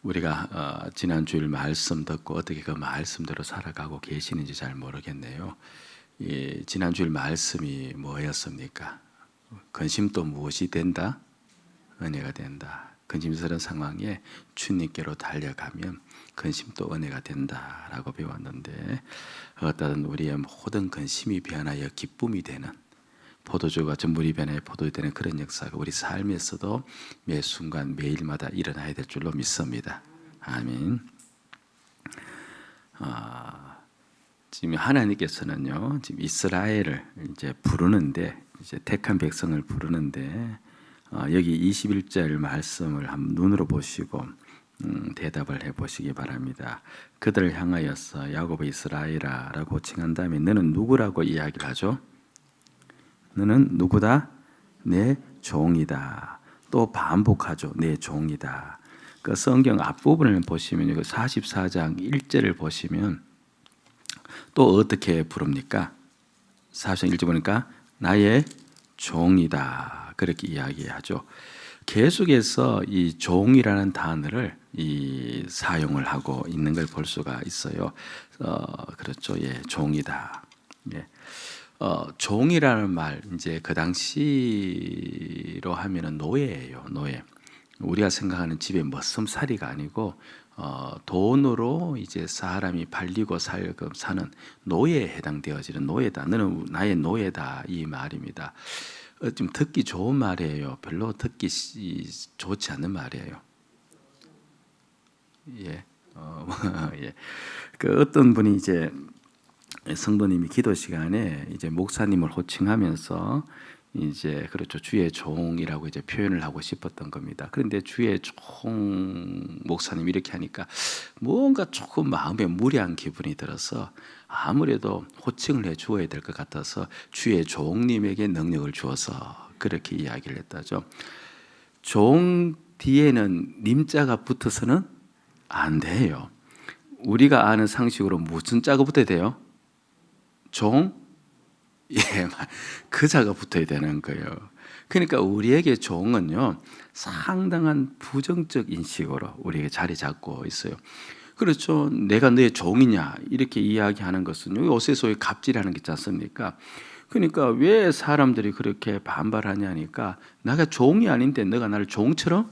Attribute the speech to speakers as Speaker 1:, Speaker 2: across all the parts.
Speaker 1: 우리가 지난 주일 말씀 듣고 어떻게 그 말씀대로 살아가고 계시는지 잘 모르겠네요. 지난 주일 말씀이 뭐였습니까? 근심도 무엇이 된다? 은혜가 된다. 근심스러운 상황에 주님께로 달려가면 근심도 은혜가 된다라고 배웠는데, 어떤 우리의 모든 근심이 변하여 기쁨이 되는, 포도주가 전물이 변하여 포도주 되는 그런 역사가 우리 삶에서도 매 순간 매일마다 일어나야 될 줄로 믿습니다. 아멘. 지금 하나님께서는요, 지금 이스라엘을 이제 부르는데, 이제 택한 백성을 부르는데, 여기 21절 말씀을 한번 눈으로 보시고 대답을 해보시기 바랍니다. 그들을 향하여서 야곱의 이스라엘아라고 칭한 다음에 너는 누구라고 이야기를 하죠? 너는 누구다? 내 종이다. 또 반복하죠. 내 종이다. 그 성경 앞부분을 보시면 44장 1절을 보시면 또 어떻게 부릅니까? 44장 1절 보니까 나의 종이다. 그렇게 이야기하죠. 계속해서 이 종이라는 단어를 사용을 하고 있는 걸 볼 수가 있어요. 그렇죠. 예, 종이다. 예. 종이라는 말, 이제 그 당시로 하면은 노예예요. 노예. 우리가 생각하는 집의 머슴살이가 아니고 돈으로 이제 사람이 팔리고 살금 사는 노예에 해당되어지는 노예다. 너는 나의 노예다, 이 말입니다. 좀 듣기 좋은 말이에요. 별로 듣기 좋지 않는 말이에요. 예. 예. 그 어떤 분이 이제 성도님이 기도 시간에 이제 목사님을 호칭하면서 이제 그렇죠, 주의 종이라고 이제 표현을 하고 싶었던 겁니다. 그런데 주의 종 목사님 이렇게 하니까 뭔가 조금 마음에 무리한 기분이 들어서 아무래도 호칭을 해 주어야 될 것 같아서 주의 종님에게 능력을 주어서 그렇게 이야기를 했다죠. 종 뒤에는 님자가 붙어서는 안 돼요. 우리가 아는 상식으로 무슨 자가 붙어야 돼요? 종? 예, 그 자가 붙어야 되는 거예요. 그러니까 우리에게 종은요, 상당한 부정적 인식으로 우리에게 자리 잡고 있어요. 그렇죠. 내가 너의 종이냐 이렇게 이야기하는 것은 여기 오세소의 갑질하는 게 있지 않습니까? 그러니까 왜 사람들이 그렇게 반발하냐니까 내가 종이 아닌데 너가 나를 종처럼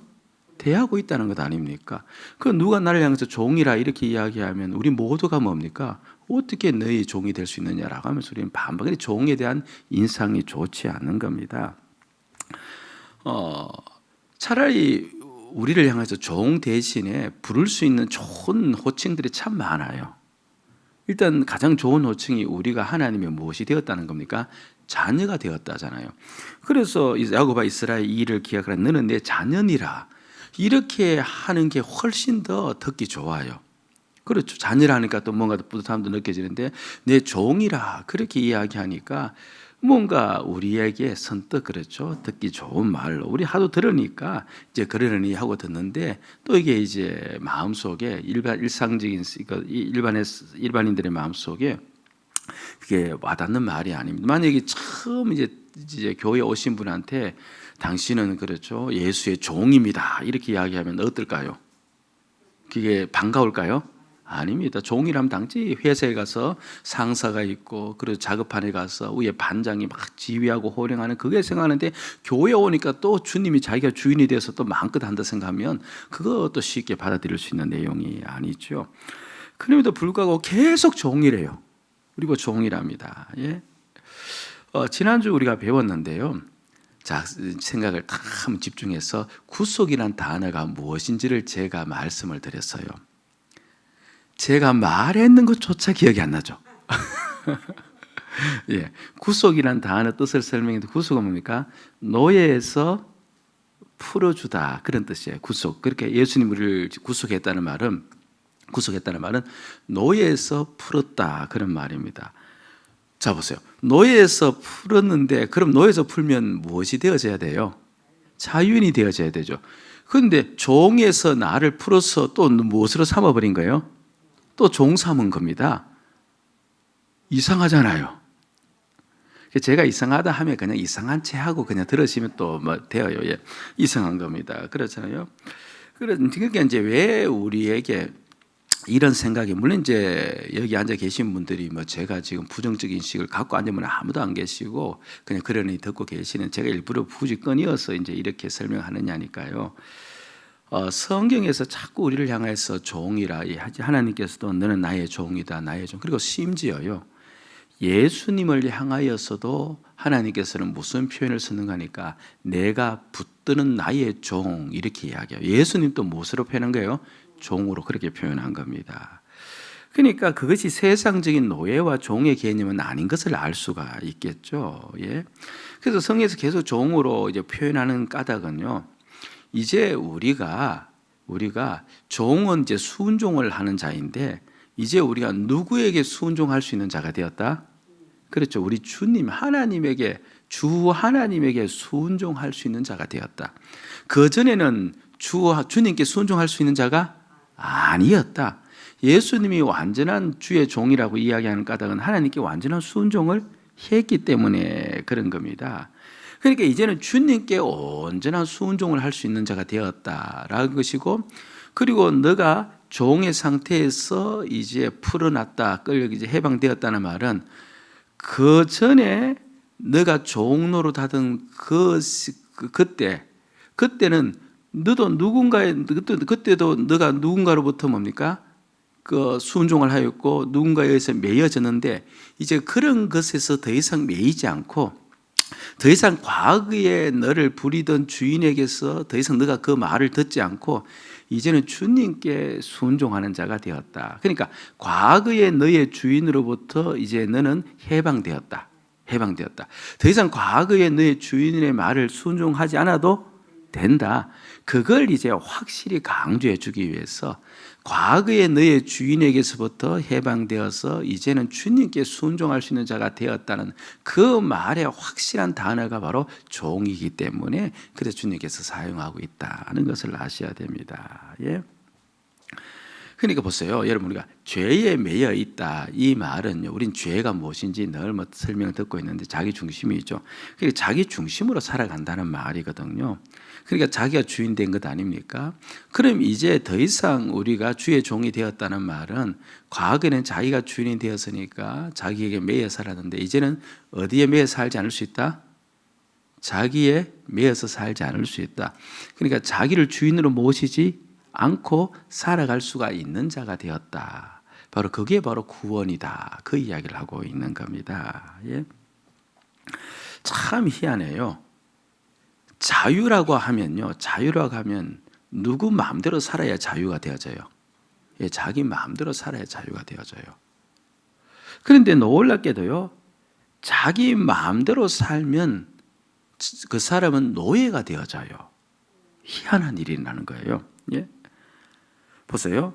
Speaker 1: 대하고 있다는 것 아닙니까? 그 누가 나를 향해서 종이라 이렇게 이야기하면 우리 모두가 뭡니까? 어떻게 너희 종이 될 수 있느냐라고 하면서 우리는 반박에 종에 대한 인상이 좋지 않는 겁니다. 차라리 우리를 향해서 종 대신에 부를 수 있는 좋은 호칭들이 참 많아요. 일단 가장 좋은 호칭이 우리가 하나님의 무엇이 되었다는 겁니까? 자녀가 되었다잖아요. 그래서 야곱아 이스라엘 이 일을 기억하라. 너는 내 자녀니라. 이렇게 하는 게 훨씬 더 듣기 좋아요. 그렇죠. 자녀라니까 또 뭔가 뿌듯함도 느껴지는데 내 종이라 그렇게 이야기하니까 뭔가 우리에게 선뜻 그렇죠. 듣기 좋은 말로 우리 하도 들으니까 이제 그러려니 하고 듣는데 또 이게 이제 마음속에 일상적인 일반인들의 마음속에 그게 와닿는 말이 아닙니다. 만약에 처음 이제 교회 오신 분한테 당신은 그렇죠. 예수의 종입니다. 이렇게 이야기하면 어떨까요? 그게 반가울까요? 아닙니다. 종이라면 당연히 회사에 가서 상사가 있고 그리고 작업판에 가서 위에 반장이 막 지휘하고 호령하는 그게 생각하는데 교회 오니까 또 주님이 자기가 주인이 돼서 또 마음껏 한다 생각하면 그것도 쉽게 받아들일 수 있는 내용이 아니죠. 그럼에도 불구하고 계속 종이래요. 그리고 종이랍니다. 예? 지난주 우리가 배웠는데요. 자, 생각을 다 한번 집중해서 구속이란 단어가 무엇인지를 제가 말씀을 드렸어요. 제가 말했는 것조차 기억이 안 나죠. 예, 구속이란 단어 뜻을 설명해도 구속은 뭡니까? 노예에서 풀어주다 그런 뜻이에요. 구속. 그렇게 예수님 우리를 구속했다는 말은 노예에서 풀었다 그런 말입니다. 자 보세요. 노예에서 풀었는데 그럼 노예에서 풀면 무엇이 되어져야 돼요? 자유인이 되어져야 되죠. 그런데 종에서 나를 풀어서 또 무엇으로 삼아버린 거예요? 또 종 삼은 겁니다. 이상하잖아요. 제가 이상하다 하면 그냥 이상한 채 하고 그냥 들으시면 또 뭐 돼요. 예. 이상한 겁니다. 그렇잖아요. 그러니까 이제 왜 우리에게 이런 생각이, 물론 이제 여기 앉아 계신 분들이 뭐 제가 지금 부정적인 인식을 갖고 앉은 분은 아무도 안 계시고 그냥 그러니 듣고 계시는, 제가 일부러 굳이 꺼내어서 이제 이렇게 설명하느냐니까요. 성경에서 자꾸 우리를 향해서 종이라, 하나님께서도 너는 나의 종이다, 나의 종. 그리고 심지어요, 예수님을 향하여서도 하나님께서는 무슨 표현을 쓰는가 하니까 내가 붙드는 나의 종, 이렇게 이야기해요. 예수님도 무엇으로 표현한 거예요? 종으로 그렇게 표현한 겁니다. 그러니까 그것이 세상적인 노예와 종의 개념은 아닌 것을 알 수가 있겠죠. 예. 그래서 성경에서 계속 종으로 이제 표현하는 까닭은요, 이제 우리가 종은 이제 순종을 하는 자인데, 이제 우리가 누구에게 순종할 수 있는 자가 되었다? 그렇죠. 우리 주님 하나님에게, 주 하나님에게 순종할 수 있는 자가 되었다. 그 전에는 주님께 순종할 수 있는 자가 아니었다. 예수님이 완전한 주의 종이라고 이야기하는 까닭은 하나님께 완전한 순종을 했기 때문에 그런 겁니다. 그러니까 이제는 주님께 온전한 순종을 할 수 있는 자가 되었다라는 것이고, 그리고 너가 종의 상태에서 이제 풀어났다, 끌려 이제 해방되었다는 말은 그 전에 너가 종로로 하던 그때는 너도 그때도 너가 누군가로부터 뭡니까? 그 순종을 하였고 누군가에 의해서 매여졌는데, 이제 그런 것에서 더 이상 매이지 않고, 더 이상 과거에 너를 부리던 주인에게서 더 이상 너가 그 말을 듣지 않고 이제는 주님께 순종하는 자가 되었다. 그러니까 과거의 너의 주인으로부터 이제 너는 해방되었다. 더 이상 과거의 너의 주인의 말을 순종하지 않아도 된다. 그걸 이제 확실히 강조해 주기 위해서 과거의 너의 주인에게서부터 해방되어서 이제는 주님께 순종할 수 있는 자가 되었다는 그 말의 확실한 단어가 바로 종이기 때문에, 그래서 주님께서 사용하고 있다는 것을 아셔야 됩니다. 예. 그러니까 보세요, 여러분, 우리가 죄에 매여 있다, 이 말은요, 우린 죄가 무엇인지 늘 설명을 듣고 있는데 자기 중심이죠. 그러니까 자기 중심으로 살아간다는 말이거든요. 그러니까 자기가 주인 된 것 아닙니까? 그럼 이제 더 이상 우리가 주의 종이 되었다는 말은, 과거에는 자기가 주인이 되었으니까 자기에게 매여 살았는데 이제는 어디에 매여 살지 않을 수 있다? 자기에 매여서 살지 않을 수 있다. 그러니까 자기를 주인으로 모시지 않고 살아갈 수가 있는 자가 되었다. 바로 그게 바로 구원이다. 그 이야기를 하고 있는 겁니다. 예. 참 희한해요. 자유라고 하면 누구 마음대로 살아야 자유가 되어져요. 예, 자기 마음대로 살아야 자유가 되어져요. 그런데 놀랍게도요, 자기 마음대로 살면 그 사람은 노예가 되어져요. 희한한 일이라는 거예요. 예? 보세요.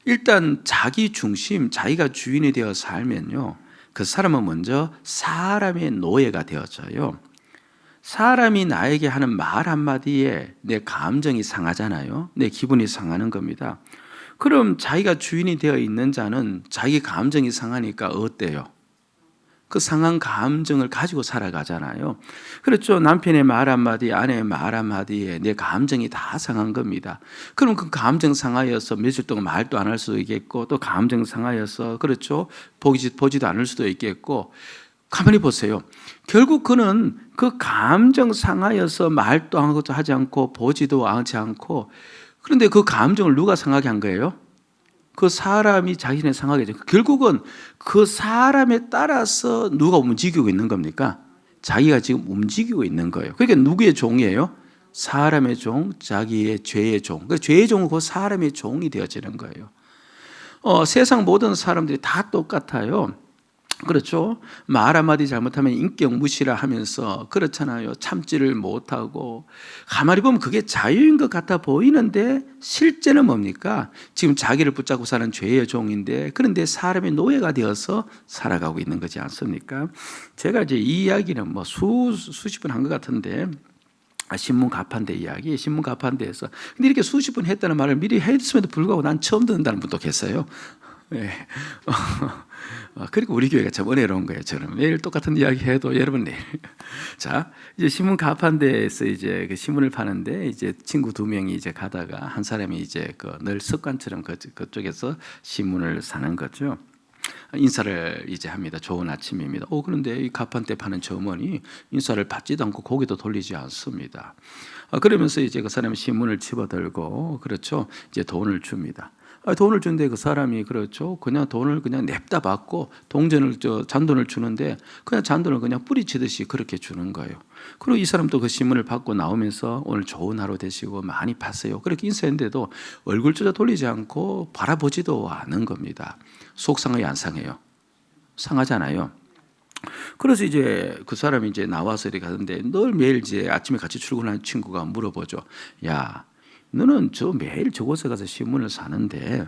Speaker 1: 일단 자기 중심, 자기가 주인이 되어 살면요, 그 사람은 먼저 사람의 노예가 되어져요. 사람이 나에게 하는 말 한마디에 내 감정이 상하잖아요. 내 기분이 상하는 겁니다. 그럼 자기가 주인이 되어 있는 자는 자기 감정이 상하니까 어때요? 그 상한 감정을 가지고 살아가잖아요. 그렇죠. 남편의 말 한마디, 아내의 말 한마디에 내 감정이 다 상한 겁니다. 그럼 그 감정 상하여서 며칠 동안 말도 안 할 수도 있겠고, 또 감정 상하여서, 그렇죠, 보지도 않을 수도 있겠고. 가만히 보세요. 결국 그는 그 감정 상하여서 말도 하지 않고 보지도 하지 않고, 그런데 그 감정을 누가 상하게 한 거예요? 그 사람이 자신의 상하게 죠. 결국은 그 사람에 따라서 누가 움직이고 있는 겁니까? 자기가 지금 움직이고 있는 거예요. 그러니까 누구의 종이에요? 사람의 종, 자기의 죄의 종. 그 죄의 종은 그 사람의 종이 되어지는 거예요. 세상 모든 사람들이 다 똑같아요. 그렇죠. 말 한마디 잘못하면 인격 무시라 하면서 그렇잖아요. 참지를 못하고. 가만히 보면 그게 자유인 것 같아 보이는데 실제는 뭡니까? 지금 자기를 붙잡고 사는 죄의 종인데, 그런데 사람의 노예가 되어서 살아가고 있는 거지 않습니까? 제가 이제 이 이야기는 뭐 수십 번 한 것 같은데, 신문 가판대 이야기, 신문 가판대에서. 근데 이렇게 수십 번 했다는 말을 미리 했음에도 불구하고 난 처음 듣는다는 분도 계세요. 예. 그리고 우리 교회가 참 은혜로운 거예요. 저는 매일 똑같은 이야기 해도 여러분 내일. 자, 이제 신문 가판대에서 이제 그 신문을 파는데 이제 친구 2명이 이제 가다가 한 사람이 이제 그 늘 습관처럼 그쪽에서 신문을 사는 거죠. 인사를 이제 합니다. 좋은 아침입니다. 그런데 이 가판대 파는 저 어머니 인사를 받지도 않고 고개도 돌리지 않습니다. 그러면서 이제 그 사람이 신문을 집어들고 그렇죠. 이제 돈을 줍니다. 돈을 준데 그 사람이 그렇죠. 그냥 돈을 그냥 냅다 받고 잔돈을 주는데 그냥 잔돈을 그냥 뿌리치듯이 그렇게 주는 거예요. 그리고 이 사람도 그 신문을 받고 나오면서 오늘 좋은 하루 되시고 많이 파세요. 그렇게 인사했는데도 얼굴조차 돌리지 않고 바라보지도 않는 겁니다. 속 상해요, 안 상해요? 상하잖아요. 그래서 이제 그 사람이 이제 나와서 이렇게 하는데 늘 매일 이제 아침에 같이 출근하는 친구가 물어보죠. 야, 너는 저 매일 저곳에 가서 신문을 사는데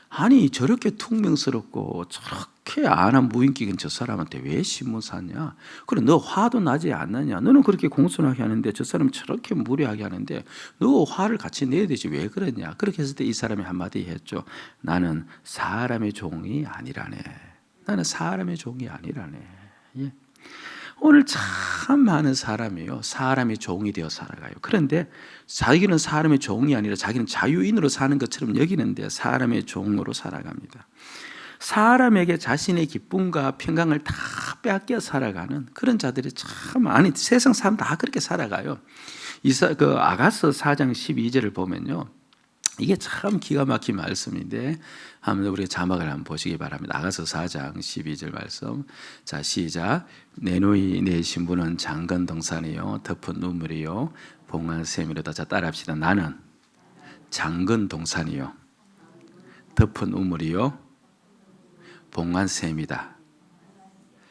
Speaker 1: 아니 저렇게 퉁명스럽고 저렇게 안한 무인기근 저 사람한테 왜 신문 샀냐? 그래 너 화도 나지 않느냐? 너는 그렇게 공손하게 하는데 저 사람은 저렇게 무례하게 하는데 너 화를 같이 내야 되지 왜 그러냐? 그렇게 했을 때 이 사람이 한마디 했죠. 나는 사람의 종이 아니라네. 나는 사람의 종이 아니라네. 예. 오늘 참 많은 사람이요. 사람의 종이 되어 살아가요. 그런데 자기는 사람의 종이 아니라 자기는 자유인으로 사는 것처럼 여기는데 사람의 종으로 살아갑니다. 사람에게 자신의 기쁨과 평강을 다 빼앗겨 살아가는 그런 자들이 참 많이 세상 사람 다 그렇게 살아가요. 아가서 4장 12절을 보면요. 이게 참 기가 막힌 말씀인데 한번 우리 자막을 한번 보시기 바랍니다. 아가서 4장 12절 말씀. 자, 시작. 내 누이 내 신부는 장건 동산이요 덮은 눈물이요 봉한 샘이로다. 자, 따라합시다. 나는 장건 동산이요 덮은 우물이요 봉한 샘이다.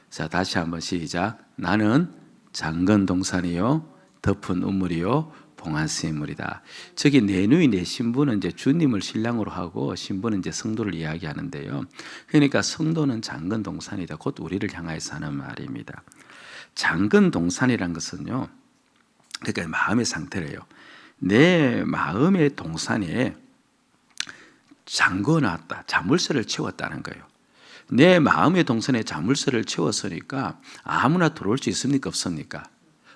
Speaker 1: 자, 다시 한번 시작. 나는 장건 동산이요 덮은 우물이요 봉한 샘물이다. 저기 내 누이 내 신부는 이제 주님을 신랑으로 하고 신부는 이제 성도를 이야기하는데요. 그러니까 성도는 장건 동산이다. 곧 우리를 향하여서 하는 말입니다. 장건 동산이란 것은요. 그러니까 마음의 상태래요. 내 마음의 동산에 잠궈놨다. 자물쇠를 채웠다는 거예요. 내 마음의 동산에 자물쇠를 채웠으니까 아무나 들어올 수 있습니까? 없습니까?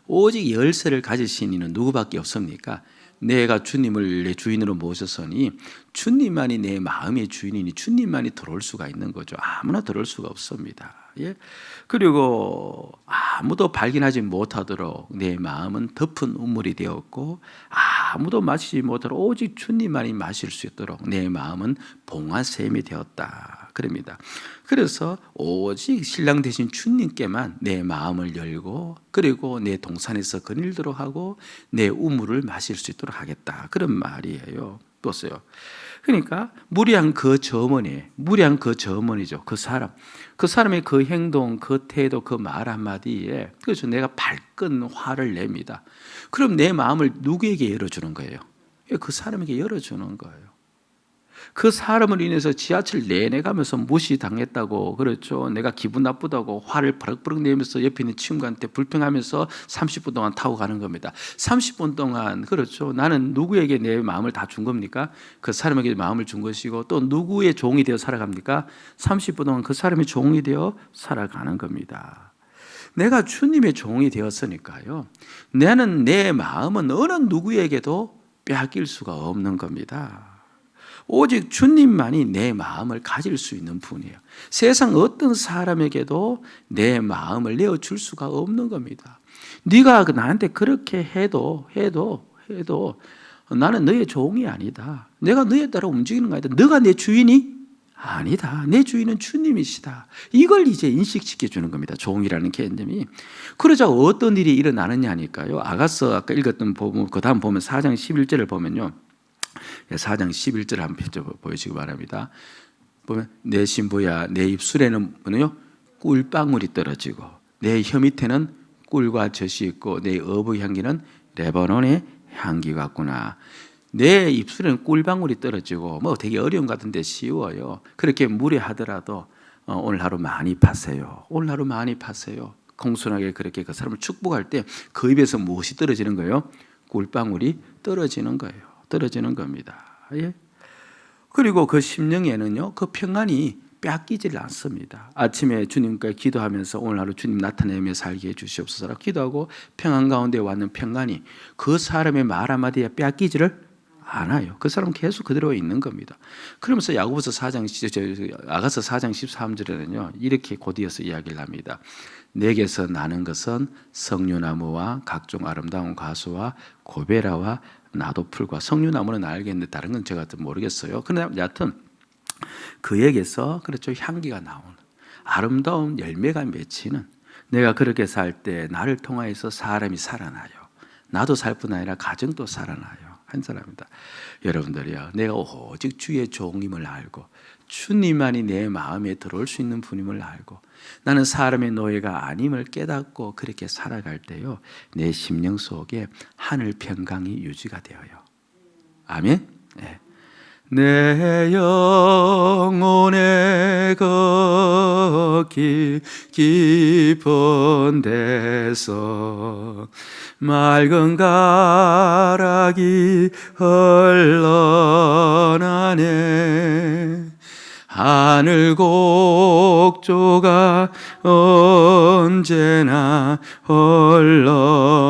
Speaker 1: 오직 열쇠를 가지신 이는 누구밖에 없습니까? 내가 주님을 내 주인으로 모셨으니 주님만이 내 마음의 주인이니 주님만이 들어올 수가 있는 거죠. 아무나 들어올 수가 없습니다. 예? 그리고 아무도 발견하지 못하도록 내 마음은 덮은 우물이 되었고 아무도 마시지 못하도록 오직 주님만이 마실 수 있도록 내 마음은 봉화샘이 되었다. 그럽니다. 그래서 오직 신랑 되신 주님께만 내 마음을 열고 그리고 내 동산에서 거닐도록 하고 내 우물을 마실 수 있도록 하겠다. 그런 말이에요. 보세요. 그러니까 무리한 그 점원이죠. 그 사람의 그 행동, 그 태도, 그 말 한마디에 그래서 내가 발끈 화를 냅니다. 그럼 내 마음을 누구에게 열어주는 거예요? 그 사람에게 열어주는 거예요. 그 사람을 인해서 지하철 내내 가면서 무시당했다고 그렇죠. 내가 기분 나쁘다고 화를 버럭버럭 내면서 옆에 있는 친구한테 불평하면서 30분 동안 타고 가는 겁니다. 30분 동안 그렇죠. 나는 누구에게 내 마음을 다 준 겁니까? 그 사람에게 마음을 준 것이고 또 누구의 종이 되어 살아갑니까? 30분 동안 그 사람의 종이 되어 살아가는 겁니다. 내가 주님의 종이 되었으니까요. 나는 내 마음은 어느 누구에게도 빼앗길 수가 없는 겁니다. 오직 주님만이 내 마음을 가질 수 있는 분이에요. 세상 어떤 사람에게도 내 마음을 내어줄 수가 없는 겁니다. 네가 나한테 그렇게 해도 나는 너의 종이 아니다. 내가 너에 따라 움직이는 거 아니다. 너가 내 주인이 아니다. 내 주인은 주님이시다. 이걸 이제 인식시켜 주는 겁니다. 종이라는 개념이. 그러자 어떤 일이 일어나느냐니까요. 아가서 아까 읽었던 부분 그 다음 보면 4장 11절을 보면요. 4장 11절 한번 보여주시기 바랍니다. 보면 내 신부야 내 입술에는 꿀방울이 떨어지고 내 혀 밑에는 꿀과 젖이 있고 내 어부 향기는 레바논의 향기 같구나. 내 입술에는 꿀방울이 떨어지고 뭐 되게 어려운 것 같은데 쉬워요. 그렇게 무례하더라도 오늘 하루 많이 파세요. 오늘 하루 많이 파세요. 공손하게 그렇게 그 사람을 축복할 때 그 입에서 무엇이 떨어지는 거예요? 꿀방울이 떨어지는 거예요. 떨어지는 겁니다. 예? 그리고 그 심령에는요, 그 평안이 빼앗기질 않습니다. 아침에 주님께 기도하면서 오늘 하루 주님 나타내며 살게 해주시옵소서 기도하고 평안 가운데 왔는 평안이 그 사람의 말 한마디에 빼앗기지를 않아요. 그 사람은 계속 그대로 있는 겁니다. 그러면서 야고보서 4장, 아가서 4장 13절에는요 이렇게 곧이어서 이야기를 합니다. 내게서 나는 것은 석류나무와 각종 아름다운 과수와 고베라와 나도풀과, 석류나무는 알겠는데 다른 건 제가 모르겠어요. 그런데 여하튼 그에게서 그렇죠, 향기가 나오는 아름다운 열매가 맺히는, 내가 그렇게 살 때 나를 통하여서 사람이 살아나요. 나도 살 뿐 아니라 가정도 살아나요. 한 사람입니다. 여러분들이요, 내가 오직 주의 종임을 알고 주님만이 내 마음에 들어올 수 있는 분임을 알고 나는 사람의 노예가 아님을 깨닫고 그렇게 살아갈 때요, 내 심령 속에 하늘 평강이 유지가 되어요. 아멘. 네. 내 영혼의 걷기 깊은 데서 맑은 가락이 흘러나네. 하늘 곡조가 언제나 흘러나와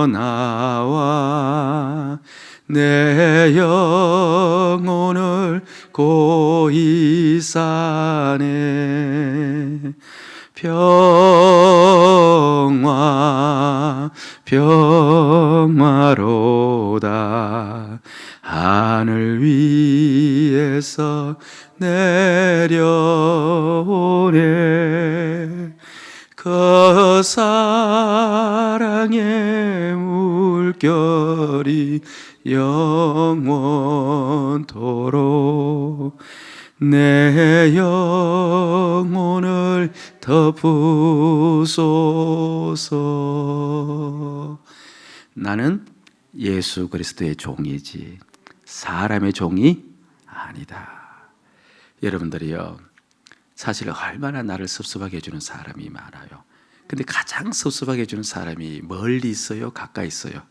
Speaker 1: 내 영혼을 고이 사네. 평화로다. 하늘 위에서 내려오네. 그 사랑의 물결이 영원토록 내 영혼을 덮으소서. 나는 예수 그리스도의 종이지 사람의 종이 아니다. 여러분들이요, 사실 얼마나 나를 섭섭하게 해주는 사람이 많아요. 근데 가장 섭섭하게 해주는 사람이 멀리 있어요? 가까이 있어요?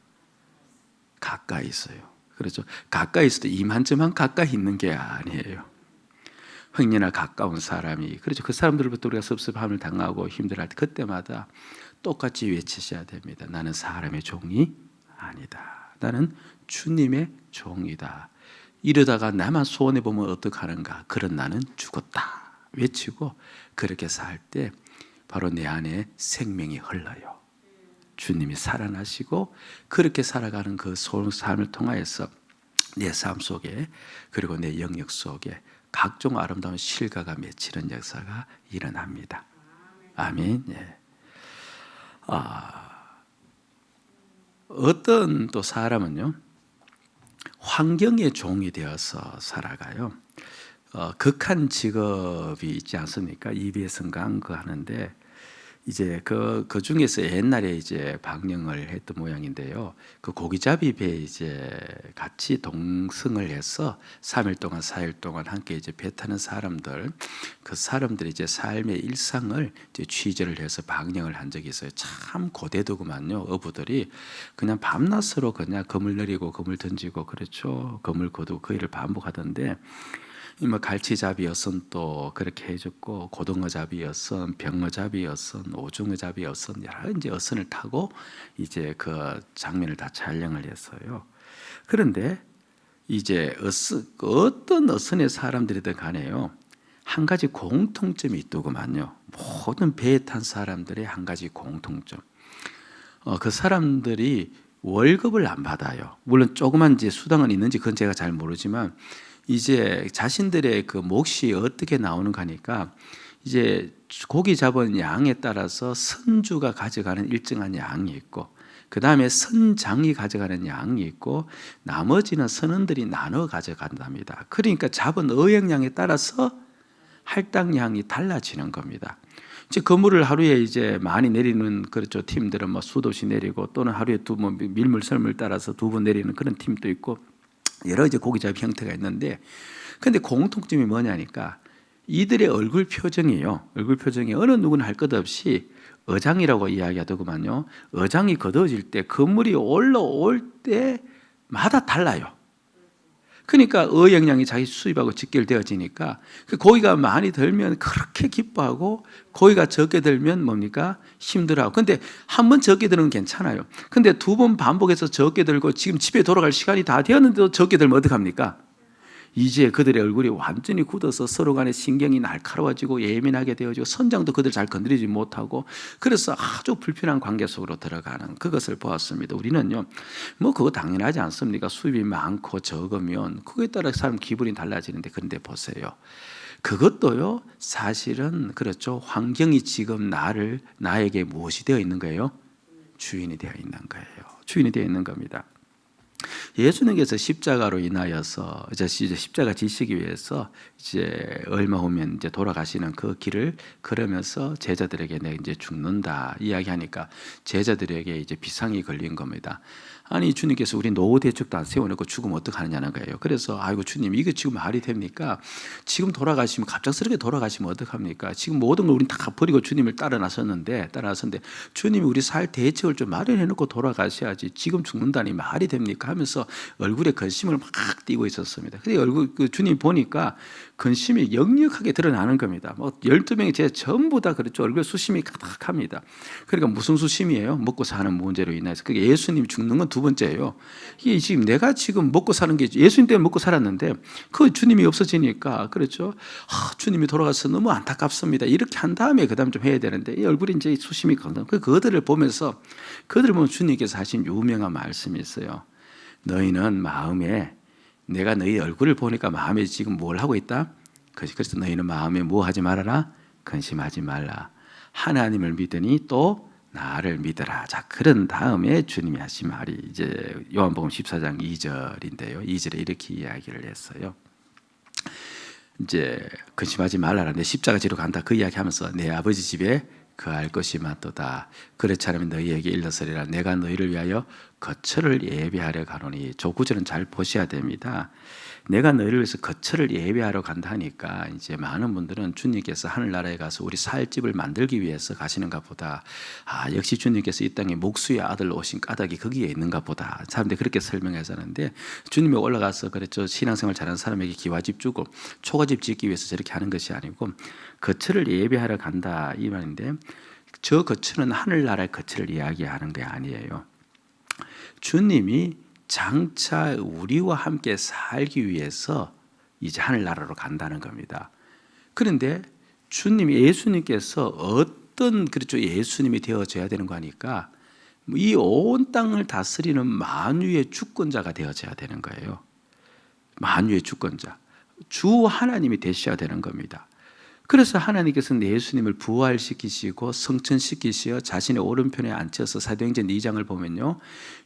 Speaker 1: 가까이 있어요. 그렇죠? 가까이 있어도 이만저만 가까이 있는 게 아니에요. 흥이나 가까운 사람이, 그렇죠, 그 사람들로부터 우리가 섭섭함을 당하고 힘들어할 때 그때마다 똑같이 외치셔야 됩니다. 나는 사람의 종이 아니다. 나는 주님의 종이다. 이러다가 나만 손해보면 어떡하는가. 그런 나는 죽었다 외치고 그렇게 살 때 바로 내 안에 생명이 흘러요. 주님이 살아나시고 그렇게 살아가는 그 삶을 통하여서 내 삶 속에, 그리고 내 영역 속에 각종 아름다운 실과가 맺히는 역사가 일어납니다. 아멘. 예. 어떤 또 사람은요, 환경의 종이 되어서 살아가요. 극한 직업이 있지 않습니까? EBS 강그 하는데 이제 그 중에서 옛날에 이제 방영을 했던 모양인데요. 그 고기잡이 배에 이제 같이 동승을 해서 3일 동안 4일 동안 함께 이제 배 타는 사람들, 그 사람들이 이제 삶의 일상을 이제 취재를 해서 방영을 한 적이 있어요. 참 고대도구만요. 어부들이 그냥 밤낮으로 그냥 그물 내리고 그물 던지고, 그렇죠, 그물 거두고 그 일을 반복하던데, 뭐 갈치잡이였선 또 그렇게 해줬고, 고등어잡이였선, 병어잡이였선, 오중어잡이였선, 여러 이제 어선을 타고 이제 그 장면을 다 촬영을 했어요. 그런데 이제 어떤 어선의 사람들이든 간에요, 한 가지 공통점이 있더구만요. 모든 배에 탄 사람들의 한 가지 공통점. 그 사람들이 월급을 안 받아요. 물론 조그만 이제 수당은 있는지 그건 제가 잘 모르지만, 이제 자신들의 그 몫이 어떻게 나오는가 하니까 이제 고기 잡은 양에 따라서 선주가 가져가는 일정한 양이 있고, 그 다음에 선장이 가져가는 양이 있고, 나머지는 선원들이 나눠 가져간답니다. 그러니까 잡은 어획량에 따라서 할당량이 달라지는 겁니다. 이제 그물을 하루에 이제 많이 내리는, 그렇죠, 팀들은 뭐 수도시 내리고, 또는 하루에 밀물 설물 따라서 2번 내리는 그런 팀도 있고, 여러 이제 고기잡이 형태가 있는데, 근데 공통점이 뭐냐니까 이들의 얼굴 표정이에요. 얼굴 표정이 어느 누구는 할 것 없이 어장이라고 이야기하더구만요. 어장이 걷어질 때 그물이 올라올 때마다 달라요. 그러니까 어영양이 자기 수입하고 직결되어지니까 그 고기가 많이 들면 그렇게 기뻐하고 고기가 적게 들면 뭡니까? 힘들어하고. 근데 한 번 적게 들으면 괜찮아요. 근데 두 번 반복해서 적게 들고 지금 집에 돌아갈 시간이 다 되었는데도 적게 들면 어떡합니까? 이제 그들의 얼굴이 완전히 굳어서 서로 간의 신경이 날카로워지고 예민하게 되어지고 선장도 그들 잘 건드리지 못하고 그래서 아주 불편한 관계 속으로 들어가는 그것을 보았습니다. 우리는요, 뭐 그거 당연하지 않습니까? 수입이 많고 적으면 그거에 따라 사람 기분이 달라지는데, 그런데 보세요. 그것도요, 사실은 그렇죠. 환경이 지금 나에게 무엇이 되어 있는 거예요? 주인이 되어 있는 거예요. 주인이 되어 있는 겁니다. 예수님께서 십자가로 인하여서 이제 십자가 지시기 위해서 이제 얼마 후면 이제 돌아가시는 그 길을 걸으면서 제자들에게 내가 이제 죽는다 이야기하니까 제자들에게 이제 비상이 걸린 겁니다. 아니 주님께서 우리 노후 대책도 안 세워놓고 죽으면 어떡하느냐는 거예요. 그래서 아이고 주님 이거 지금 말이 됩니까? 지금 돌아가시면 갑작스럽게 돌아가시면 어떡합니까? 지금 모든 걸 우린 다 버리고 주님을 따라 나섰는데 주님이 우리 살 대책을 좀 마련해놓고 돌아가셔야지 지금 죽는다니 말이 됩니까? 하면서 얼굴에 근심을 막 띠고 있었습니다. 근데 그 주님 보니까 근심이 역력하게 드러나는 겁니다. 뭐 12명이 제 전부 다 그렇죠. 얼굴에 수심이 가득합니다. 그러니까 무슨 수심이에요? 먹고 사는 문제로 인해서. 그게 예수님 죽는 건 두 번째예요. 이게 지금 내가 지금 먹고 사는 게 예수님 때문에 먹고 살았는데 그 주님이 없어지니까 그렇죠. 주님이 돌아가서 너무 안타깝습니다. 이렇게 한 다음에 그다음 좀 해야 되는데 이 얼굴이 이제 수심이 가득. 그들을 보면서 그들을 보면 주님께서 하신 유명한 말씀이 있어요. 너희는 마음에 내가 너희 얼굴을 보니까 마음에 지금 뭘 하고 있다? 그래서 너희는 마음에 뭐 하지 말아라? 근심하지 말라. 하나님을 믿으니 또 나를 믿어라. 자, 그런 다음에 주님이 하신 말이 이제 요한복음 14장 2절인데요. 2절에 이렇게 이야기를 했어요. 이제 근심하지 말라라. 내 십자가 지러 간다. 그 이야기하면서 내 아버지 집에 거할 것이 많도다. 그렇지 않으면 너희에게 일러서리라. 내가 너희를 위하여 거처를 예비하려 가노니. 저 구절은 잘 보셔야 됩니다. 내가 너희를 위해서 거처를 예비하러 간다 하니까 이제 많은 분들은 주님께서 하늘나라에 가서 우리 살 집을 만들기 위해서 가시는가 보다. 역시 주님께서 이 땅에 목수의 아들로 오신 까닭이 거기에 있는가 보다. 사람들이 그렇게 설명해서 하는데 주님이 올라가서 그랬죠. 신앙생활 잘하는 사람에게 기와집 주고 초가집 짓기 위해서 저렇게 하는 것이 아니고 거처를 예비하러 간다 이 말인데, 저 거처는 하늘나라의 거처를 이야기하는 게 아니에요. 주님이 장차 우리와 함께 살기 위해서 이제 하늘나라로 간다는 겁니다. 그런데 예수님께서 어떤 그렇죠 예수님이 되어져야 되는 거니까 이 온 땅을 다스리는 만유의 주권자가 되어져야 되는 거예요. 만유의 주권자, 주 하나님이 되셔야 되는 겁니다. 그래서 하나님께서는 예수님을 부활시키시고 성천시키시어 자신의 오른편에 앉혀서 사도행전 2장을 보면요,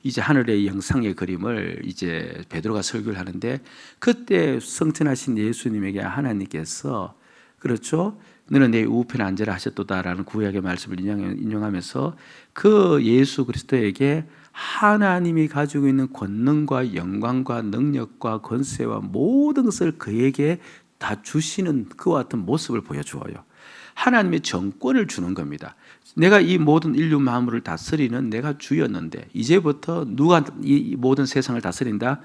Speaker 1: 이제 하늘의 영상의 그림을 이제 베드로가 설교를 하는데 그때 성천하신 예수님에게 하나님께서 그렇죠, 너는 내 우편에 앉으라 하셨도다라는 구약의 말씀을 인용하면서 그 예수 그리스도에게 하나님이 가지고 있는 권능과 영광과 능력과 권세와 모든 것을 그에게 다 주시는 그와 같은 모습을 보여주어요. 하나님의 정권을 주는 겁니다. 내가 이 모든 인류 만물을 다스리는 내가 주였는데 이제부터 누가 이 모든 세상을 다스린다?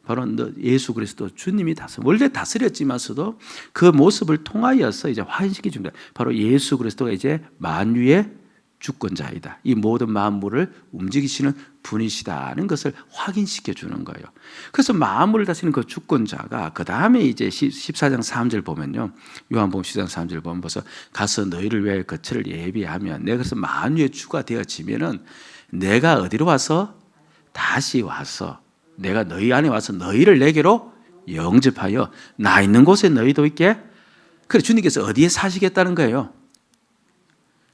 Speaker 1: 바로 예수 그리스도 주님이 원래 다스렸지만서도 그 모습을 통하여서 이제 확인시켜 줍니다. 바로 예수 그리스도가 이제 만유의 주권자이다. 이 모든 만물을 움직이시는 분이시다는 것을 확인시켜 주는 거예요. 그래서 만물을 다스리는 그 주권자가 그 다음에 이제 14장 3절 보면요, 요한복음 14장 3절 보면 벌써 가서 너희를 위하여 거처를 예비하면, 내가 그래서 만유의 주가 되어지면은 내가 어디로 와서 다시 와서 내가 너희 안에 와서 너희를 내게로 영접하여 나 있는 곳에 너희도 있게. 그래 주님께서 어디에 사시겠다는 거예요?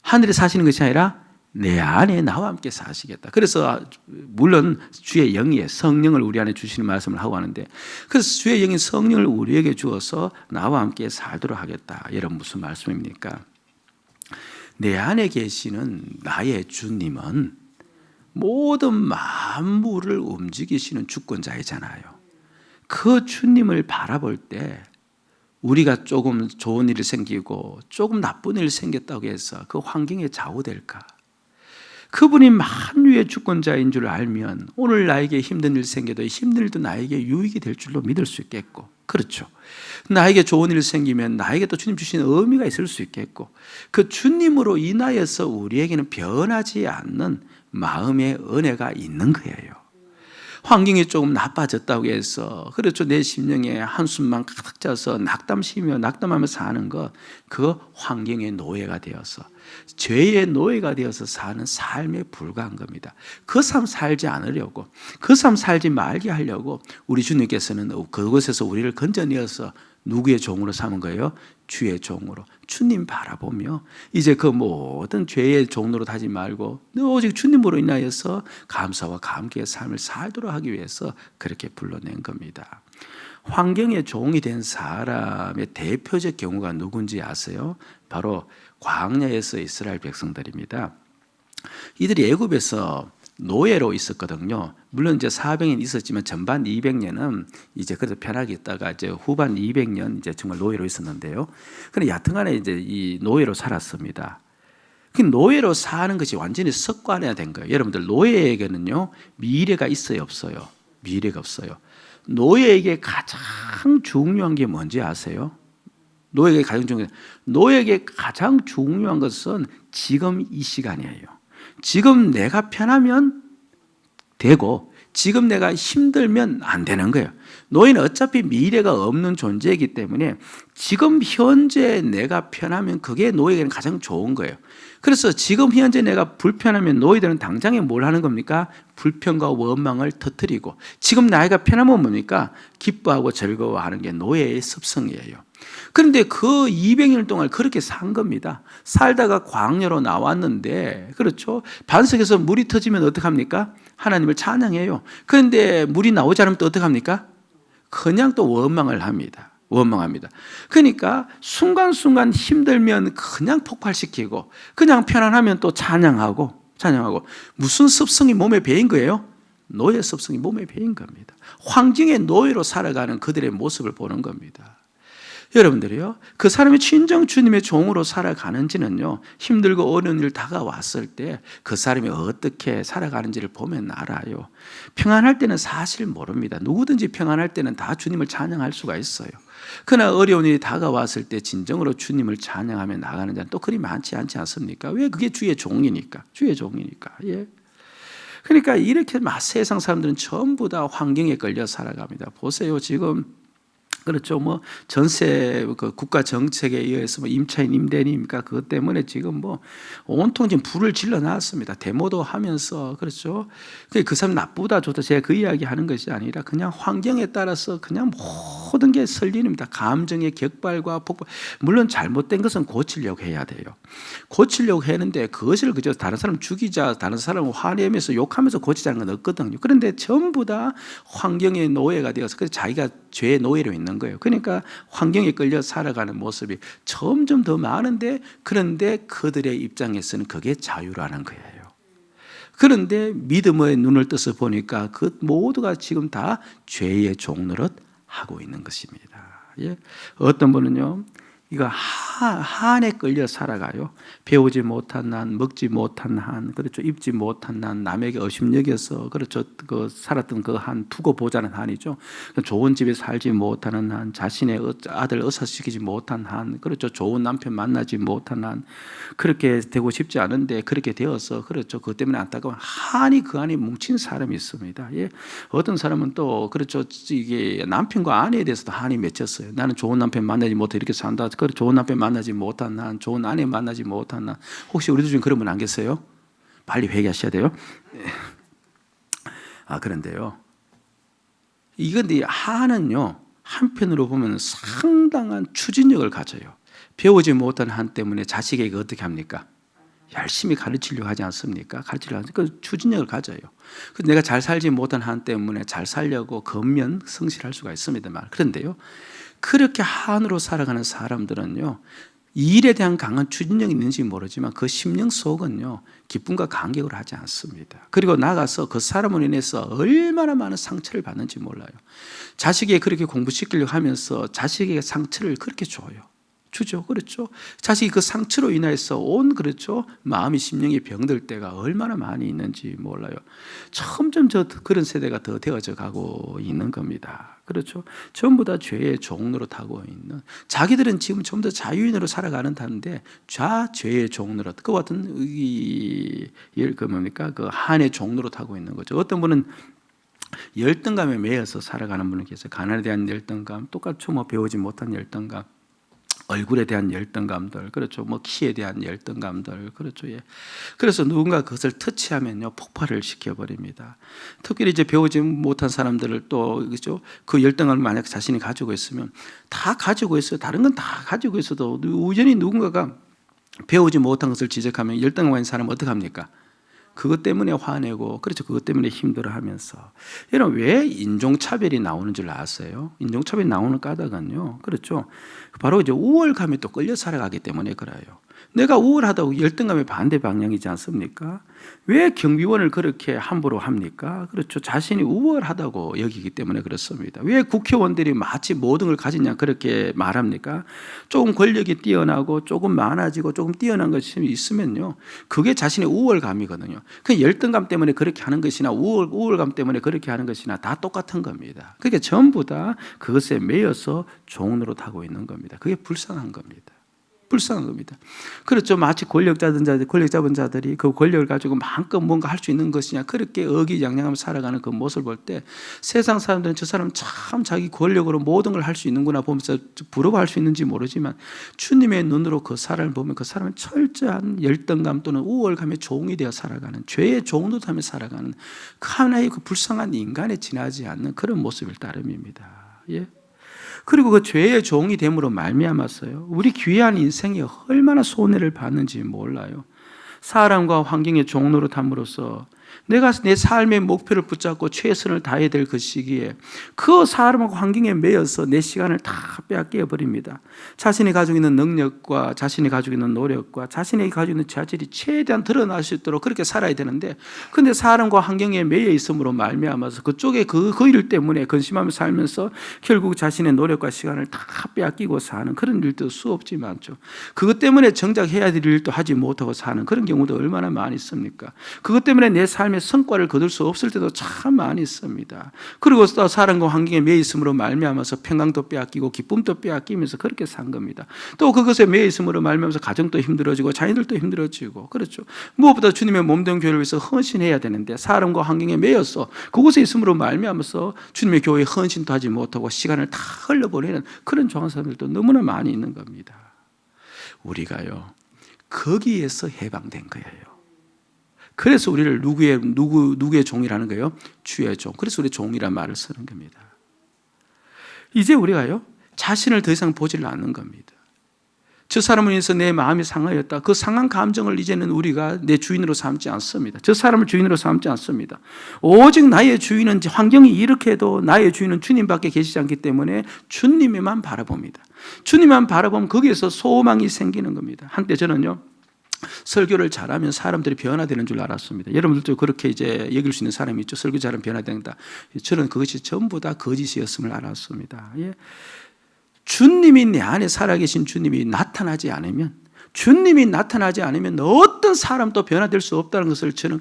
Speaker 1: 하늘에 사시는 것이 아니라 내 안에 나와 함께 사시겠다. 그래서 물론 주의 영이 성령을 우리 안에 주시는 말씀을 하고 하는데, 그래서 주의 영이 성령을 우리에게 주어서 나와 함께 살도록 하겠다. 여러분 무슨 말씀입니까? 내 안에 계시는 나의 주님은 모든 만물을 움직이시는 주권자이잖아요. 그 주님을 바라볼 때 우리가 조금 좋은 일이 생기고 조금 나쁜 일이 생겼다고 해서 그 환경에 좌우될까? 그분이 만유의 주권자인 줄 알면 오늘 나에게 힘든 일 생겨도 힘든 일도 나에게 유익이 될 줄로 믿을 수 있겠고, 그렇죠. 나에게 좋은 일 생기면 나에게 또 주님 주신 의미가 있을 수 있겠고, 그 주님으로 인하여서 우리에게는 변하지 않는 마음의 은혜가 있는 거예요. 환경이 조금 나빠졌다고 해서, 그렇죠, 내 심령에 한숨만 가득 차서 낙담하며 사는 것, 그 환경의 노예가 되어서, 죄의 노예가 되어서 사는 삶에 불과한 겁니다. 그 삶 살지 않으려고, 그 삶 살지 말게 하려고 우리 주님께서는 그곳에서 우리를 건져내어서 누구의 종으로 삼은 거예요? 주의 종으로. 주님 바라보며 이제 그 모든 죄의 종으로 하지 말고 오직 주님으로 인하여서 감사와 감격의 삶을 살도록 하기 위해서 그렇게 불러낸 겁니다. 환경의 종이 된 사람의 대표적 경우가 누군지 아세요? 바로 광야에서 이스라엘 백성들입니다. 이들이 애굽에서 노예로 있었거든요. 물론 이제 400년 있었지만 전반 200년은 이제 그래도 편하게 있다가 이제 후반 200년 이제 정말 노예로 있었는데요. 근데 여튼간에 이제 이 노예로 살았습니다. 그 노예로 사는 것이 완전히 습관화된 거예요. 여러분들, 노예에게는요 미래가 있어요, 없어요? 미래가 없어요. 노예에게 가장 중요한 게 뭔지 아세요? 노예에게 가장 중요한 것은 지금 이 시간이에요. 지금 내가 편하면 되고 지금 내가 힘들면 안 되는 거예요. 노예는 어차피 미래가 없는 존재이기 때문에 지금 현재 내가 편하면 그게 노예에게는 가장 좋은 거예요. 그래서 지금 현재 내가 불편하면 노예들은 당장에 뭘 하는 겁니까? 불평과 원망을 터뜨리고, 지금 나이가 편하면 뭡니까? 기뻐하고 즐거워하는 게 노예의 습성이에요. 그런데 그 200년 동안 그렇게 산 겁니다. 살다가 광야로 나왔는데, 그렇죠, 반석에서 물이 터지면 어떡합니까? 하나님을 찬양해요. 그런데 물이 나오지 않으면 또 어떡합니까? 그냥 또 원망을 합니다. 원망합니다. 그러니까 순간순간 힘들면 그냥 폭발시키고, 그냥 편안하면 또 찬양하고 무슨 습성이 몸에 배인 거예요? 노예 습성이 몸에 배인 겁니다. 황징의 노예로 살아가는 그들의 모습을 보는 겁니다. 여러분들이요, 그 사람이 진정 주님의 종으로 살아가는지는요, 힘들고 어려운 일 다가왔을 때 그 사람이 어떻게 살아가는지를 보면 알아요. 평안할 때는 사실 모릅니다. 누구든지 평안할 때는 다 주님을 찬양할 수가 있어요. 그러나 어려운 일이 다가왔을 때 진정으로 주님을 찬양하며 나가는 자는 또 그리 많지 않지 않습니까? 왜? 그게 주의 종이니까. 예. 그러니까 이렇게 세상 사람들은 전부 다 환경에 걸려 살아갑니다. 보세요, 지금. 그렇죠. 뭐 전세 그 국가 정책에 의해서 뭐 임차인 임대인입니까? 그것 때문에 지금 뭐 온통 지금 불을 질러 놨습니다. 데모도 하면서, 그렇죠. 그 사람 나쁘다 좋다 제가 그 이야기 하는 것이 아니라 그냥 환경에 따라서 그냥 모든 게 설립니다. 감정의 격발과 폭발. 물론 잘못된 것은 고치려고 해야 돼요. 고치려고 했는데 그것을 그저 다른 사람 죽이자, 다른 사람을 화내면서 욕하면서 고치자는 건 없거든요. 그런데 전부 다 환경의 노예가 되어서 그래서 자기가 죄의 노예로 있는 거예요. 그러니까 환경에 끌려 살아가는 모습이 점점 더 많은데, 그런데 그들의 입장에서는 그게 자유라는 거예요. 그런데 믿음의 눈을 떠서 보니까 그 모두가 지금 다 죄의 종노릇 하고 있는 것입니다. 예? 어떤 분은요, 이거 한에 끌려 살아가요. 배우지 못한 한, 먹지 못한 한, 그렇죠, 입지 못한 한, 남에게 의심여겨서, 그렇죠, 그 살았던 그 한 두고 보자는 한이죠. 좋은 집에 살지 못하는 한, 자신의 아들 의사시키지 못한 한, 그렇죠, 좋은 남편 만나지 못한 한, 그렇게 되고 싶지 않은데 그렇게 되어서, 그렇죠, 그것 때문에 안타까운 한이 그 안에 뭉친 사람이 있습니다. 예? 어떤 사람은 또, 그렇죠, 이게 남편과 아내에 대해서도 한이 맺혔어요. 나는 좋은 남편 만나지 못해 이렇게 산다. 좋은 남편 만나지 못한 한, 좋은 아내 만나지 못한 한. 혹시 우리들 중에 그런 분 안 계세요? 빨리 회개하셔야 돼요. 그런데요, 이건데 한은요, 한편으로 보면 상당한 추진력을 가져요. 배우지 못한 한 때문에 자식에게 어떻게 합니까? 열심히 가르치려고 하지 않습니까? 가르치려고 하지. 그 추진력을 가져요. 내가 잘 살지 못한 한 때문에 잘 살려고 겉면 성실할 수가 있습니다만, 그런데요, 그렇게 한으로 살아가는 사람들은요, 이 일에 대한 강한 추진력이 있는지 모르지만 그 심령 속은요, 기쁨과 감격을 하지 않습니다. 그리고 나가서 그 사람으로 인해서 얼마나 많은 상처를 받는지 몰라요. 자식에게 그렇게 공부시키려고 하면서 자식에게 상처를 그렇게 줘요. 주죠. 그렇죠. 자식이 그 상처로 인해서 온 그렇죠. 마음이 심령이 병들 때가 얼마나 많이 있는지 몰라요. 점점 그런 세대가 더 되어져 가고 있는 겁니다. 그렇죠. 전부 다 죄의 종로로 타고 있는, 자기들은 지금 전부 다 자유인으로 살아가는 타는데 죄의 종로로, 그 같은 그 뭡니까? 그 한의 종로로 타고 있는 거죠. 어떤 분은 열등감에 매여서 살아가는 분은 계세요. 가난에 대한 열등감, 똑같죠. 뭐 배우지 못한 열등감, 얼굴에 대한 열등감들, 그렇죠. 뭐 키에 대한 열등감들, 그렇죠. 예. 그래서 누군가 그것을 터치하면요 폭발을 시켜버립니다. 특별히 이제 배우지 못한 사람들을 또 그렇죠. 그 열등감을 만약 자신이 가지고 있으면 다 가지고 있어요. 다른 건 다 가지고 있어도 우연히 누군가가 배우지 못한 것을 지적하면 열등감 가진 사람은 어떻게 합니까? 그것 때문에 화내고, 그렇죠. 그것 때문에 힘들어하면서. 여러분, 왜 인종차별이 나오는 줄 아세요? 인종차별이 나오는 까닭은요, 그렇죠. 바로 이제 우월감에 또 끌려 살아가기 때문에 그래요. 내가 우월하다고 열등감의 반대 방향이지 않습니까? 왜 경비원을 그렇게 함부로 합니까? 그렇죠. 자신이 우월하다고 여기기 때문에 그렇습니다. 왜 국회의원들이 마치 모든 걸 가지냐 그렇게 말합니까? 조금 권력이 뛰어나고 조금 많아지고 조금 뛰어난 것이 있으면요, 그게 자신의 우월감이거든요. 그 열등감 때문에 그렇게 하는 것이나 우월감 때문에 그렇게 하는 것이나 다 똑같은 겁니다. 그게 전부 다 그것에 매여서 종으로 타고 있는 겁니다. 그게 불쌍한 겁니다. 불쌍한 겁니다. 그렇죠. 마치 권력 잡은 자들이 그 권력을 가지고 마음껏 뭔가 할 수 있는 것이냐 그렇게 의기양양하며 살아가는 그 모습을 볼 때 세상 사람들은 저 사람 참 자기 권력으로 모든 걸 할 수 있는구나 보면서 부러워할 수 있는지 모르지만, 주님의 눈으로 그 사람을 보면 그 사람은 철저한 열등감 또는 우월감의 종이 되어 살아가는, 죄의 종도 하며 살아가는 그 하나의 그 불쌍한 인간에 지나지 않는 그런 모습일 따름입니다. 예. 그리고 그 죄의 종이 됨으로 말미암았어요. 우리 귀한 인생이 얼마나 손해를 받는지 몰라요. 사람과 환경의 종로로 탐으로써 내가 내 삶의 목표를 붙잡고 최선을 다해야 될 그 시기에 그 사람과 환경에 매여서 내 시간을 다 빼앗겨 버립니다. 자신이 가지고 있는 능력과 자신이 가지고 있는 노력과 자신이 가지고 있는 자질이 최대한 드러날 수 있도록 그렇게 살아야 되는데, 근데 사람과 환경에 매여 있음으로 말미암아서 그쪽에 그 일 때문에 근심하며 살면서 결국 자신의 노력과 시간을 다 빼앗기고 사는 그런 일도 수없지 많죠. 그것 때문에 정작 해야 될 일도 하지 못하고 사는 그런 경우도 얼마나 많이 있습니까? 그것 때문에 내 삶의 성과를 거둘 수 없을 때도 참 많이 있습니다. 그리고 또 사람과 환경에 매여 있음으로 말미암아서 평강도 빼앗기고 기쁨도 빼앗기면서 그렇게 산 겁니다. 또 그것에 매여 있음으로 말미암아서 가정도 힘들어지고 자녀들도 힘들어지고, 그렇죠. 무엇보다 주님의 몸된 교회를 위해서 헌신해야 되는데 사람과 환경에 매여서 그곳에 있음으로 말미암아서 주님의 교회에 헌신도 하지 못하고 시간을 다 흘려보내는 그런 종한 사람들도 너무나 많이 있는 겁니다. 우리가요 거기에서 해방된 거예요. 그래서 우리를 누구의 종이라는 거예요? 주의 종. 그래서 우리 종이라는 말을 쓰는 겁니다. 이제 우리가요 자신을 더 이상 보지를 않는 겁니다. 저 사람을 위해서 내 마음이 상하였다. 그 상한 감정을 이제는 우리가 내 주인으로 삼지 않습니다. 저 사람을 주인으로 삼지 않습니다. 오직 나의 주인은, 환경이 이렇게 해도 나의 주인은 주님밖에 계시지 않기 때문에 주님만 바라봅니다. 주님만 바라보면 거기에서 소망이 생기는 겁니다. 한때 저는요 설교를 잘하면 사람들이 변화되는 줄 알았습니다. 여러분들도 그렇게 이제 여길 수 있는 사람이 있죠. 설교 잘하면 변화된다. 저는 그것이 전부 다 거짓이었음을 알았습니다. 예. 주님이 내 안에 살아계신 주님이 나타나지 않으면, 주님이 나타나지 않으면 어떤 사람도 변화될 수 없다는 것을 저는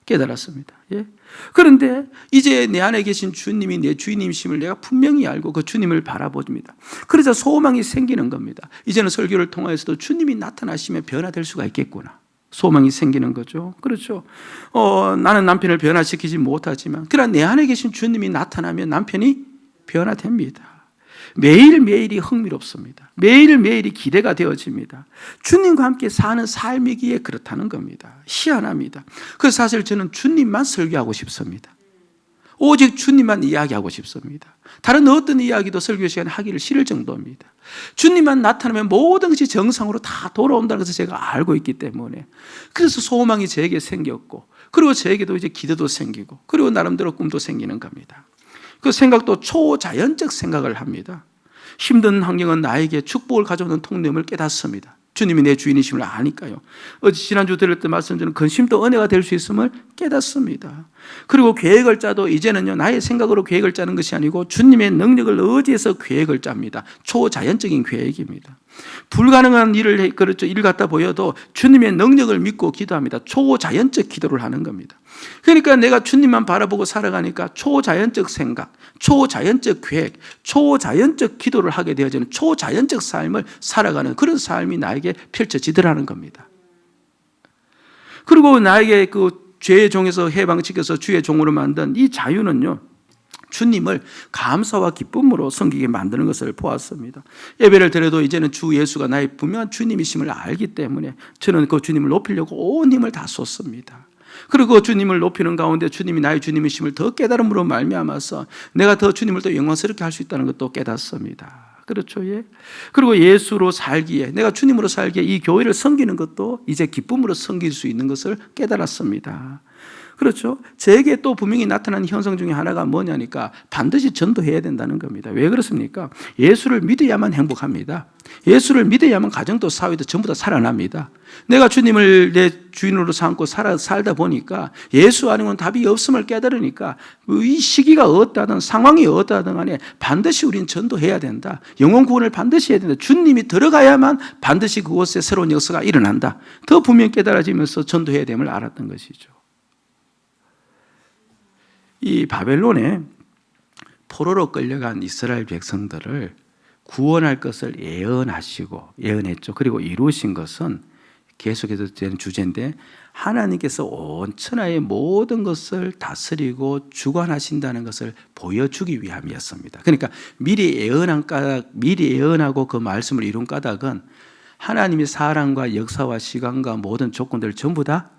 Speaker 1: 깨달았습니다. 예. 그런데 이제 내 안에 계신 주님이 내 주인님이심을 내가 분명히 알고 그 주님을 바라봅니다. 그래서 소망이 생기는 겁니다. 이제는 설교를 통해서도 주님이 나타나시면 변화될 수가 있겠구나. 소망이 생기는 거죠. 그렇죠. 나는 남편을 변화시키지 못하지만 그러나 내 안에 계신 주님이 나타나면 남편이 변화됩니다. 매일매일이 흥미롭습니다. 매일매일이 기대가 되어집니다. 주님과 함께 사는 삶이기에 그렇다는 겁니다. 희한합니다. 그래서 사실 저는 주님만 설교하고 싶습니다. 오직 주님만 이야기하고 싶습니다. 다른 어떤 이야기도 설교 시간에 하기를 싫을 정도입니다. 주님만 나타나면 모든 것이 정상으로 다 돌아온다는 것을 제가 알고 있기 때문에, 그래서 소망이 저에게 생겼고, 그리고 저에게도 이제 기대도 생기고, 그리고 나름대로 꿈도 생기는 겁니다. 그 생각도 초자연적 생각을 합니다. 힘든 환경은 나에게 축복을 가져오는 통로임을 깨닫습니다. 주님이 내 주인이심을 아니까요. 어제 지난주 들을 때 말씀드린 근심도 은혜가 될 수 있음을 깨닫습니다. 그리고 계획을 짜도 이제는요, 나의 생각으로 계획을 짜는 것이 아니고 주님의 능력을 의지해서 계획을 짭니다. 초자연적인 계획입니다. 불가능한 일을 그렇죠, 일 같다 보여도 주님의 능력을 믿고 기도합니다. 초자연적 기도를 하는 겁니다. 그러니까 내가 주님만 바라보고 살아가니까 초자연적 생각, 초자연적 계획, 초자연적 기도를 하게 되어지는 초자연적 삶을 살아가는 그런 삶이 나에게 펼쳐지더라는 겁니다. 그리고 나에게 그 죄의 종에서 해방시켜서 주의 종으로 만든 이 자유는요, 주님을 감사와 기쁨으로 섬기게 만드는 것을 보았습니다. 예배를 드려도 이제는 주 예수가 나의 분명한 주님이심을 알기 때문에 저는 그 주님을 높이려고 온 힘을 다 쏟습니다. 그리고 주님을 높이는 가운데 주님이 나의 주님이심을 더 깨달음으로 말미암아서 내가 더 주님을 더 영광스럽게 할 수 있다는 것도 깨닫습니다. 그렇죠, 예. 그리고 예수로 살기에, 내가 주님으로 살기에 이 교회를 섬기는 것도 이제 기쁨으로 섬길 수 있는 것을 깨달았습니다. 그렇죠. 제게 또 분명히 나타난 현상 중에 하나가 뭐냐니까 반드시 전도해야 된다는 겁니다. 왜 그렇습니까? 예수를 믿어야만 행복합니다. 예수를 믿어야만 가정도 사회도 전부 다 살아납니다. 내가 주님을 내 주인으로 삼고 살다 보니까 예수 아니면 답이 없음을 깨달으니까 이 시기가 어떠하든 상황이 어떠하든 간에 반드시 우리는 전도해야 된다. 영혼 구원을 반드시 해야 된다. 주님이 들어가야만 반드시 그곳에 새로운 역사가 일어난다. 더 분명히 깨달아지면서 전도해야 됨을 알았던 것이죠. 이 바벨론에 포로로 끌려간 이스라엘 백성들을 구원할 것을 예언했죠. 그리고 이루신 것은 계속해서 되는 주제인데, 하나님께서 온 천하의 모든 것을 다스리고 주관하신다는 것을 보여주기 위함이었습니다. 그러니까 미리 예언하고 그 말씀을 이룬 까닭은 하나님의 사랑과 역사와 시간과 모든 조건들을 전부 다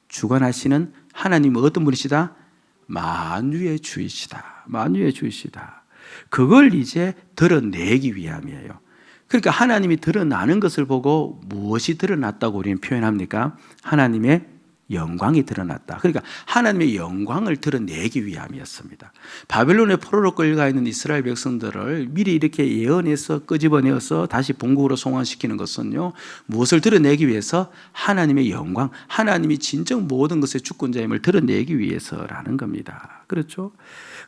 Speaker 1: 주관하시는 하나님은 어떤 분이시다? 만유의 주이시다. 만유의 주이시다. 그걸 이제 드러내기 위함이에요. 그러니까 하나님이 드러나는 것을 보고 무엇이 드러났다고 우리는 표현합니까? 하나님의 영광이 드러났다. 그러니까 하나님의 영광을 드러내기 위함이었습니다. 바벨론의 포로로 끌려가 있는 이스라엘 백성들을 미리 이렇게 예언해서 끄집어내어서 다시 본국으로 송환시키는 것은요, 무엇을 드러내기 위해서? 하나님의 영광, 하나님이 진정 모든 것의 주권자임을 드러내기 위해서라는 겁니다. 그렇죠?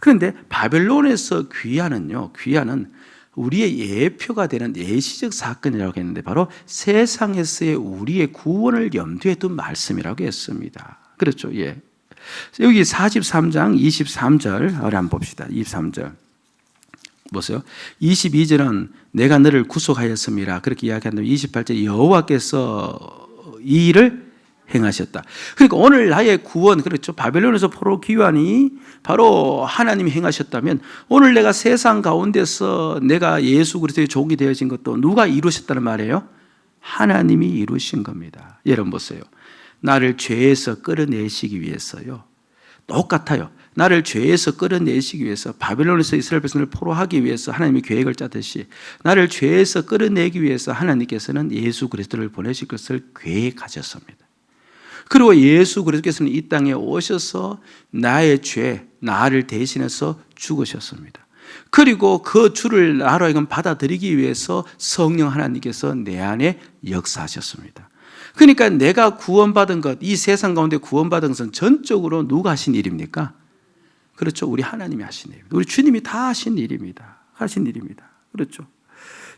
Speaker 1: 그런데 바벨론에서 귀환은 우리의 예표가 되는 예시적 사건이라고 했는데 바로 세상에서의 우리의 구원을 염두에 둔 말씀이라고 했습니다. 그렇죠? 예. 여기 43장 23절 한번 봅시다. 23절 보세요. 22절은 내가 너를 구속하였음이라 그렇게 이야기한다면 28절 여호와께서 이 일을 행하셨다. 그러니까 오늘 나의 구원, 그렇죠. 바벨론에서 포로 귀환이 바로 하나님이 행하셨다면 오늘 내가 세상 가운데서 내가 예수 그리스도의 종이 되어진 것도 누가 이루셨다는 말이에요? 하나님이 이루신 겁니다. 여러분 보세요. 나를 죄에서 끌어내시기 위해서요. 똑같아요. 나를 죄에서 끌어내시기 위해서 바벨론에서 이스라엘 백성을 포로하기 위해서 하나님이 계획을 짜듯이 나를 죄에서 끌어내기 위해서 하나님께서는 예수 그리스도를 보내실 것을 계획하셨습니다. 그리고 예수 그리스도께서는 이 땅에 오셔서 나의 죄, 나를 대신해서 죽으셨습니다. 그리고 그 주를 나로 하여금 받아들이기 위해서 성령 하나님께서 내 안에 역사하셨습니다. 그러니까 내가 구원받은 것, 이 세상 가운데 구원받은 것은 전적으로 누가 하신 일입니까? 그렇죠. 우리 하나님이 하신 일. 우리 주님이 다 하신 일입니다. 하신 일입니다. 그렇죠.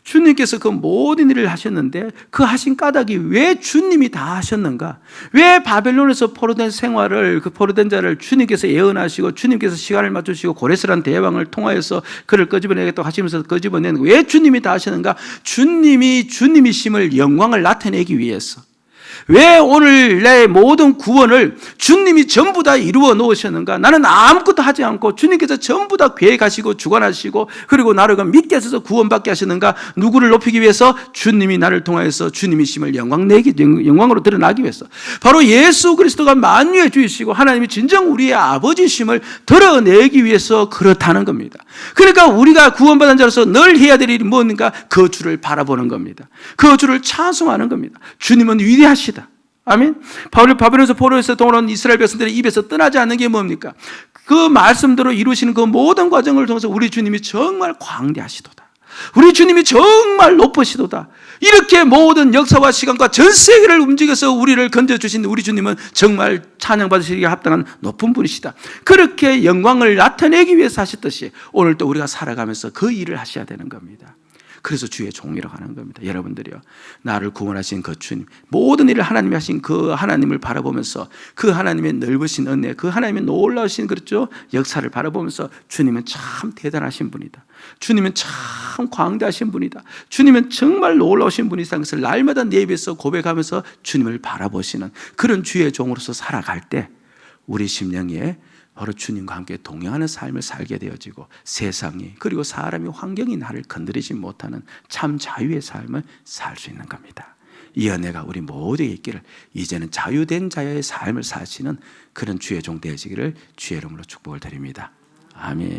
Speaker 1: 주님께서 그 모든 일을 하셨는데 그 하신 까닭이 왜 주님이 다 하셨는가? 왜 바벨론에서 포로된 생활을, 그 포로된 자를 주님께서 예언하시고 주님께서 시간을 맞추시고 고레스란 대왕을 통하여서 그를 끄집어내겠다고 하시면서 끄집어낸, 왜 주님이 다 하셨는가? 주님이 주님이심을, 영광을 나타내기 위해서. 왜 오늘 내 모든 구원을 주님이 전부 다 이루어 놓으셨는가? 나는 아무것도 하지 않고 주님께서 전부 다 계획하시고 주관하시고 그리고 나를 믿게 하셔서 구원받게 하시는가? 누구를 높이기 위해서? 주님이 나를 통하여서 주님이심을 영광으로 드러나기 위해서. 바로 예수 그리스도가 만유의 주이시고 하나님이 진정 우리의 아버지심을 드러내기 위해서 그렇다는 겁니다. 그러니까 우리가 구원받은 자로서 늘 해야 될 일이 뭔가? 그 주를 바라보는 겁니다. 그 주를 찬송하는 겁니다. 주님은 위대하시다. 아멘. 바벨론에서 포로에서 돌아온 이스라엘 백성들의 입에서 떠나지 않는 게 뭡니까? 그 말씀대로 이루시는 그 모든 과정을 통해서 우리 주님이 정말 광대하시도다. 우리 주님이 정말 높으시도다. 이렇게 모든 역사와 시간과 전 세계를 움직여서 우리를 건져주신 우리 주님은 정말 찬양받으시기에 합당한 높은 분이시다. 그렇게 영광을 나타내기 위해서 하셨듯이 오늘 또 우리가 살아가면서 그 일을 하셔야 되는 겁니다. 그래서 주의 종이라고 하는 겁니다. 여러분들이요, 나를 구원하신 그 주님, 모든 일을 하나님이 하신 그 하나님을 바라보면서 그 하나님의 넓으신 은혜, 그 하나님의 놀라우신 그렇죠 역사를 바라보면서 주님은 참 대단하신 분이다, 주님은 참 광대하신 분이다, 주님은 정말 놀라우신 분이라는 것을 날마다 내 입에서 고백하면서 주님을 바라보시는 그런 주의 종으로서 살아갈 때 우리 심령에 바로 주님과 함께 동행하는 삶을 살게 되어지고 세상이 그리고 사람이 환경이 나를 건드리지 못하는 참 자유의 삶을 살 수 있는 겁니다. 이 은혜가 우리 모두에게 있기를, 이제는 자유된 자의 삶을 사시는 그런 주의 종 되시기를 주의 이름으로 축복을 드립니다. 아멘.